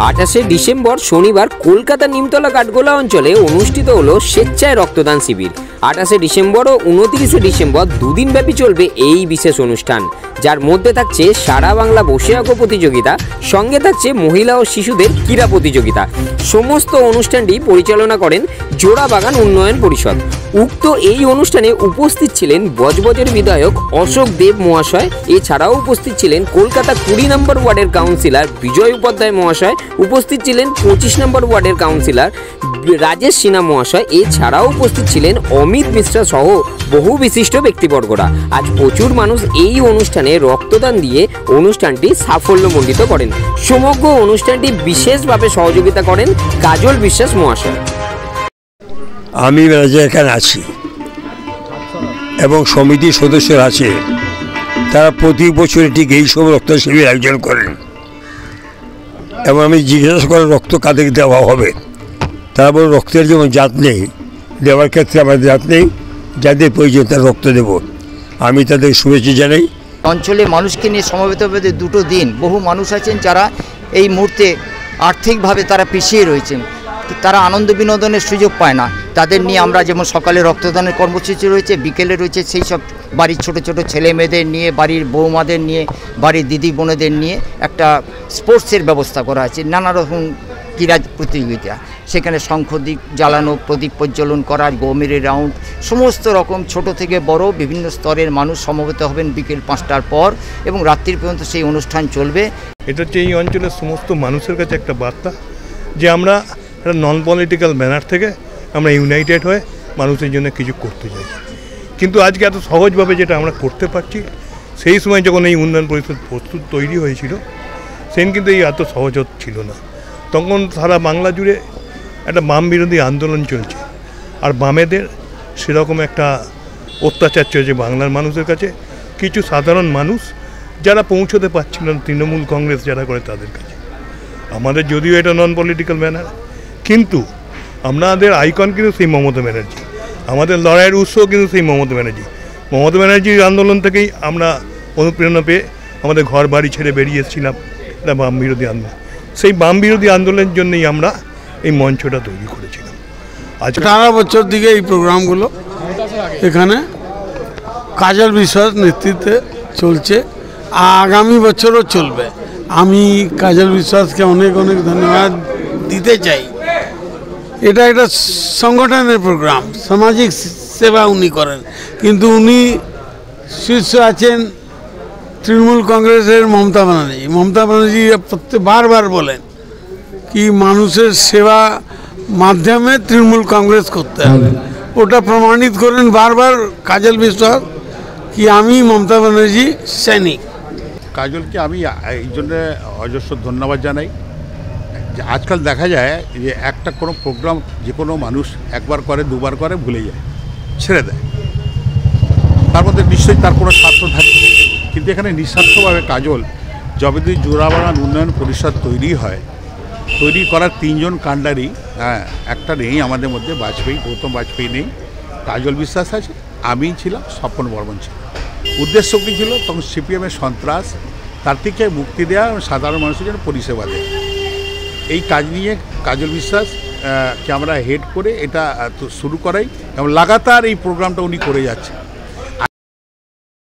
28শে December শনিবার কলকাতা নিমতলা কাঠগোলা অঞ্চলে অনুষ্ঠিত হলো স্বেচ্ছায় রক্তদান শিবির। 28শে ডিসেম্বর ও 29শে ডিসেম্বর দুদিনব্যাপী চলবে এই বিশেষ অনুষ্ঠান, যার মধ্যে থাকছে সারা বাংলা বসে আঁকো প্রতিযোগিতা, সঙ্গে থাকছে মহিলা ও শিশুদের ক্রীড়া প্রতিযোগিতা। সমস্ত অনুষ্ঠানটি পরিচালনা করেন জোড়াবাগান উন্নয়ন পরিষদ। উক্ত এই অনুষ্ঠানে উপস্থিত ছিলেন বজবজের বিধায়ক অশোক দেব মহাশয়। এছাড়াও উপস্থিত ছিলেন কলকাতা 20 নম্বর ওয়ার্ডের কাউন্সিলর বিজয় উপাধ্যায় মহাশয়, উপস্থিত ছিলেন 25 নম্বর ওয়ার্ডের কাউন্সিলর রাজেশ সিনহা মহাশয়। এছাড়াও উপস্থিত ছিলেন অমিত মিশ্রা সহ বহু বিশিষ্ট ব্যক্তিবর্গরা। আজ প্রচুর মানুষ এই অনুষ্ঠানে রক্তদান দিয়ে অনুষ্ঠানটি সাফল্যমণ্ডিত করেন। সমগ্র অনুষ্ঠানটি বিশেষভাবে সহযোগিতা করেন কাজল বিশ্বাস মহাশয়। আমি এখানে আছি এবং সমিতির সদস্যরা আছে, তারা প্রতি বছর ঠিক এই সব রক্ত শিবির আয়োজন করেন এবং আমি জিজ্ঞাসা করে রক্ত কাদের দেওয়া হবে, তারা বলে রক্তের যেমন জাত নেই, দেওয়ার ক্ষেত্রে আমাদের জাত নেই, যাদের প্রয়োজন তার রক্ত দেব। আমি তাদের শুভেচ্ছা জানাই। অঞ্চলে মানুষকে নিয়ে সমবেত হবে দুটো দিন। বহু মানুষ আছেন যারা এই মুহূর্তে আর্থিকভাবে তারা পিছিয়ে রয়েছেন, তারা আনন্দ বিনোদনের সুযোগ পায় না। তাদের নিয়ে আমরা যেমন সকালে রক্তদানের কর্মসূচি রয়েছে, বিকেলে রয়েছে সেই সব বাড়ির ছোট ছোট ছেলে মেয়েদের নিয়ে, বাড়ির বৌমাদের নিয়ে, বাড়ির দিদি বোনেদের নিয়ে একটা স্পোর্টসের ব্যবস্থা করা আছে, নানা রকম ক্রীড়া প্রতিযোগিতা। সেখানে শঙ্খদ্বীপ জ্বালানো, প্রদীপ প্রজ্বলন করা, গৌমেরের রাউন্ড, সমস্ত রকম ছোট থেকে বড় বিভিন্ন স্তরের মানুষ সমবেত হবেন বিকেল 5টার পর এবং রাত্রির পর্যন্ত সেই অনুষ্ঠান চলবে। এটা হচ্ছে এই অঞ্চলের সমস্ত মানুষের কাছে একটা বার্তা যে আমরা একটা নন পলিটিক্যাল ব্যানার থেকে আমরা ইউনাইটেড হয়ে মানুষের জন্য কিছু করতে চাই। কিন্তু আজকে এত সহজভাবে যেটা আমরা করতে পারছি, সেই সময় যখন এই উন্নয়ন পরিষদ প্রস্তুত তৈরি হয়েছিল সেদিন কিন্তু এই এত সহজ ছিল না। তখন সারা বাংলা জুড়ে একটা বাম বিরোধী আন্দোলন চলছে, আর বামেদের সেরকম একটা অত্যাচার চলছে বাংলার মানুষের কাছে। কিছু সাধারণ মানুষ যারা পৌঁছতে পারছিল না তৃণমূল কংগ্রেস যারা করে তাদের কাছে। আমাদের যদিও এটা নন পলিটিক্যাল ব্যানার, কিন্তু আমাদের আইকন কিন্তু সেই মমতা ব্যানার্জি, আমাদের লড়াইয়ের উৎসও কিন্তু সেই মমতা ব্যানার্জি। মমতা ব্যানার্জির আন্দোলন থেকেই আমরা অনুপ্রেরণা পেয়ে আমাদের ঘর বাড়ি ছেড়ে বেরিয়ে এসেছিলাম এটা বাম বিরোধী আন্দোলন। সেই বাম বিরোধী আন্দোলনের জন্যই আমরা এই মঞ্চটা তৈরি করেছিলাম। আজ 18 বছর দিকে এই প্রোগ্রামগুলো এখানে কাজল বিশ্বাস নেতৃত্বে চলছে, আগামী বছরও চলবে। আমি কাজল বিশ্বাসকে অনেক অনেক ধন্যবাদ দিতে চাই। এটা একটা সংগঠনের প্রোগ্রাম, সামাজিক সেবা উনি করেন, কিন্তু উনি শীর্ষ আছেন তৃণমূল কংগ্রেসের মমতা ব্যানার্জি। মমতা ব্যানার্জি বারবার বলেন কি মানুষের সেবা মাধ্যমে তৃণমূল কংগ্রেস করতে হবে, ওটা প্রমাণিত করেন বারবার কাজল বিশ্বাস কি আমি মমতা ব্যানার্জি সৈনিক। কাজলকে আমি এই জন্যে অজস্র ধন্যবাদ জানাই। আজকাল দেখা যায় যে একটা কোনো প্রোগ্রাম যে কোনো মানুষ একবার করে, দুবার করে, ভুলে যায়, ছেড়ে দেয়। তার মধ্যে নিশ্চয়ই তার কোনো স্বার্থ থাকে, কিন্তু এখানে নিঃস্বার্থভাবে কাজল যবে জোড়াবাগান উন্নয়ন পরিষদ তৈরি হয়, তৈরি করার 3 জন কাণ্ডারি, একটা নেই আমাদের মধ্যে, বাজপেয়ী, গৌতম বাজপেয়ী নেই, কাজল বিশ্বাস আছে, আমিই ছিলাম, স্বপন বর্মন ছিল। উদ্দেশ্য কী ছিল? তখন সিপিএমের সন্ত্রাস, তার থেকে মুক্তি দেওয়া, সাধারণ মানুষের জন্য পরিষেবা দেওয়া। এই কাজ নিয়ে কাজল বিশ্বাসকে আমরা হেড করে এটা শুরু করাই এবং লাগাতার এই প্রোগ্রামটা উনি করে যাচ্ছে।